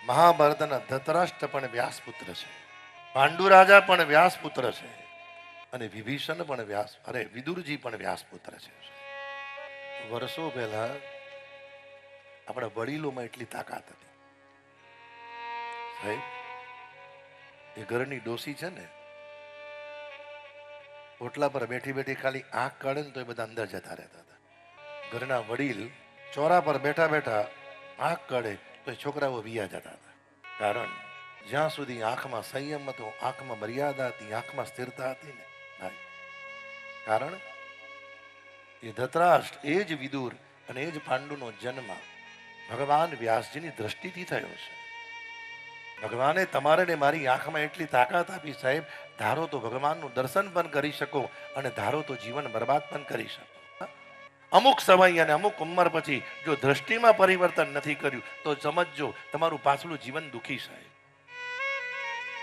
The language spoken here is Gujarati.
મહાભારતના ધૃતરાષ્ટ્ર પણ વ્યાસપુત્ર છે, પાંડુ રાજા પણ વ્યાસપુત્ર છે, અને વિભીષણ પણ વિદુરજી પણ વ્યાસપુત્ર છે. વર્ષો પહેલા આપણા વડીલોમાં એટલી તાકાત હતી સાહેબ. એ ઘરની ડોસી છે ને, ઓટલા પર બેઠી બેઠી ખાલી આંખ કાઢે ને તો એ બધા અંદર જતા રહેતા હતા. ઘરના વડીલ ચોરા પર બેઠા બેઠા આંખ કાઢે તો એ છોકરાઓ વિયા જતા હતા. કારણ જ્યાં સુધી આંખમાં સંયમ હતો, આંખમાં મર્યાદા હતી, આંખમાં સ્થિરતા હતી ને ભાઈ. કારણ એ ધૃતરાષ્ટ્ર, એ જ વિદુર અને એ જ પાંડુનો જન્મ ભગવાન વ્યાસજીની દ્રષ્ટિથી થયો છે. ભગવાને તમારે ને મારી આંખમાં એટલી તાકાત આપી સાહેબ, ધારો તો ભગવાનનું દર્શન પણ કરી શકો અને ધારો તો જીવન બરબાદ પણ કરી શકો. અમુક સમય અને અમુક ઉંમર પછી જો દ્રષ્ટિમાં પરિવર્તન નથી કર્યું તો સમજજો તમારું પાછલું જીવન દુઃખી સાહેબ.